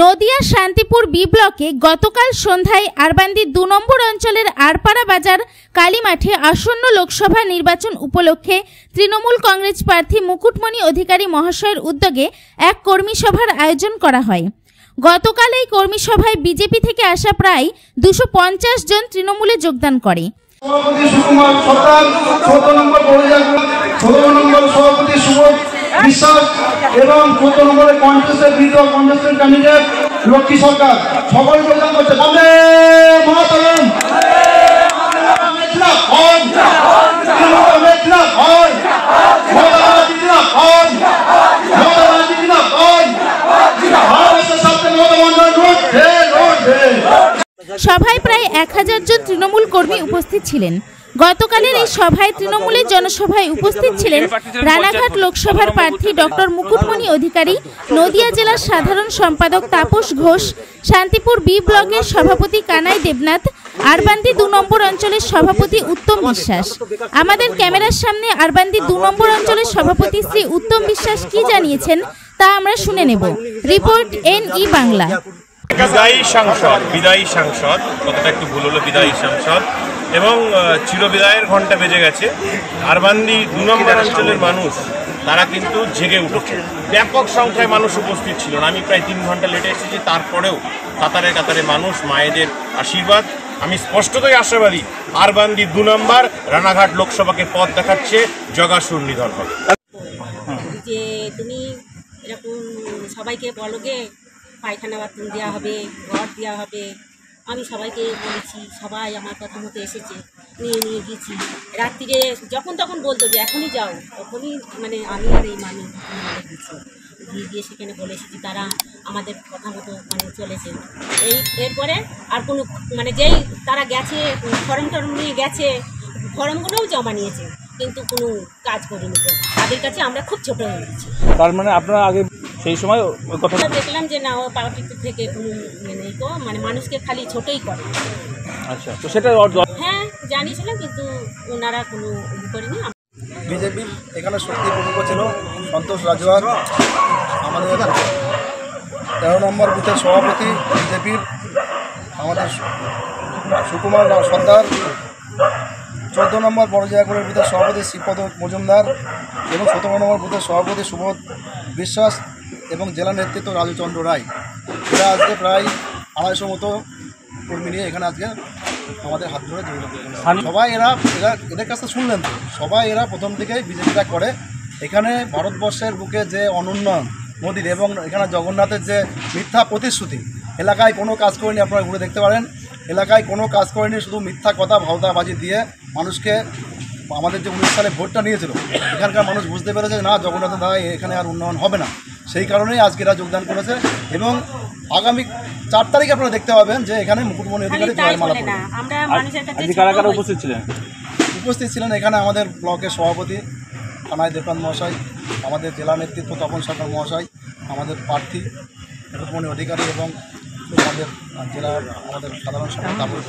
Nadia Shantipur B ব্লকে গতকাল সন্ধ্যায় আরবান্দি ২ নম্বর অঞ্চলের আরপাড়া বাজার কালীমাঠে আসন্ন লোকসভা নির্বাচন উপলক্ষে তৃণমূল কংগ্রেস প্রার্থী মুকুটমণি অধিকারী মহাশয়ের উদ্যোগে এক কর্মী সভার আয়োজন করা হয়। গতকাল এই কর্মী সভায় বিজেপি থেকে আসা প্রায় 250 জন তৃণমূলে যোগদান করে। বিশ্বাস এবং 14 নম্বরের কন্টেস্টের বিরোধী কন্টেস্টেন্ট ক্যান্ডিডেট লক্ষ্মী সরকার সকল যোগদান করছে। বন্দে মাতরম। সভায় প্রায় 1000 জন তৃণমূল কর্মী উপস্থিত ছিলেন। গতকালের এই সভায় তৃণমূলের জনসভায় উপস্থিত ছিলেন রানাঘাট লোকসভার প্রার্থী ডক্টর মুকুটমণি অধিকারী, নদিয়া জেলার সাধারণ সম্পাদক তাপস ঘোষ, শান্তিপুর বি ব্লকের সভাপতি কানাই দেবনাথ, আরবান্দি 2 নম্বর অঞ্চলের সভাপতি উত্তম বিশ্বাস। আমাদের ক্যামেরার সামনে আরবান্দি 2 নম্বর অঞ্চলের সভাপতি শ্রী উত্তম বিশ্বাস কি জানিয়েছেন তা আমরা শুনে নেব। Report NE Bangla. বিদায়ী সাংসদ কতটা একটু ভুল হলো, বিদায়ী সাংসদ এবং চিরবিদায়ের ঘন্টা বেজে গেছে। আরবান্দি 2 নম্বর অঞ্চলের মানুষ তারা কিন্তু জেগে উঠেছে। ব্যাপক সংখ্যায় মানুষ উপস্থিত ছিল না। আমি প্রায় 3 ঘন্টা লেটে এসেছি, তারপরেও কাতারে কাতারে মানুষ, মায়েদের আশীর্বাদ। আমি স্পষ্টতই আশাবাদী আরবান্দি 2 নম্বর রানাঘাট লোকসভাকে পথ দেখাচ্ছে, জগাসুর নিধন হবে। যে তুমি এরকম সবাইকে বলোগে পায়খানা বাথরুম দেওয়া হবে, ঘর দেওয়া হবে। আমি সবাইকে বলেছি, সবাই আমার কথা মতো এসেছে, নিয়ে গেছি। রাত্রিরে যখন তখন বলতো যে এখনই যাও, তখনই মানে আমি আর এই মানুষ গেছি, গিয়ে সেখানে বলে এসেছি। তারা আমাদের কথা মতো মানে চলেছে। এরপরে আর কোনো মানে যেই তারা গেছে ফর্ম নিয়ে গেছে, ফর্মগুলোও জমা নিয়েছে, কিন্তু কোনো কাজ করিনি। তাদের কাছে আমরা খুব ছোট হয়ে গেছি। তার মানে আপনারা আগে সেই সময় কথা দেখলাম যে না, ও পার্টি থেকে কোনো নেই তো, মানে মানুষকে খালি ছোটই করে। আচ্ছা, তো সেটা হ্যাঁ জানিয়েছিলাম, কিন্তু ওনারা কোনো করেনি। বিজেপির এখানে শক্তি প্রমুখ ছিল সন্তোষ রাজওয়ার, আমাদের 13 নম্বর বুথের সভাপতি বিজেপির আমাদের সুকুমার সর্দার, 14 নম্বর পর্যায়ক্রমের বুথের সভাপতি শ্রীপদ মজুমদার এবং 17 নম্বর বুথের সভাপতি সুবোধ বিশ্বাস এবং জেলা নেতৃত্ব রাজুচন্দ্র রায়। এরা আজকে প্রায় 250 মতো কর্মী নিয়ে এখানে আজকে আমাদের হাত ধরে সবাই এদের কাছে শুনলেন তো, সবাই এরা প্রথম থেকেই বিজেপিটা করে। এখানে ভারতবর্ষের বুকে যে অনুন্নয়ন মোদির এবং এখানে জগন্নাথের যে মিথ্যা প্রতিশ্রুতি, এলাকায় কোনো কাজ করেনি। আপনারা ঘুরে দেখতে পারেন, এলাকায় কোনো কাজ করেনি, শুধু মিথ্যা কথা ভাওতাবাজি দিয়ে মানুষকে, আমাদের যে 19 সালে ভোটটা নিয়েছিল, এখানকার মানুষ বুঝতে পেরেছে না জগন্নাথের দ্বারা এখানে আর উন্নয়ন হবে না। সেই কারণেই আজকে এরা যোগদান করেছে এবং আগামী 4 তারিখে আপনারা দেখতে পাবেন যে এখানে মুকুটমণি অধিকারী জয়মালা উপস্থিত ছিলেন। এখানে আমাদের ব্লকের সভাপতি কানাই দেবনাথ মহাশয়, আমাদের জেলা নেতৃত্ব তপন সরকার মহাশয়, আমাদের প্রার্থী মুকুটমণি অধিকারী এবং আমাদের জেলার আমাদের সাধারণ সম্পাদক।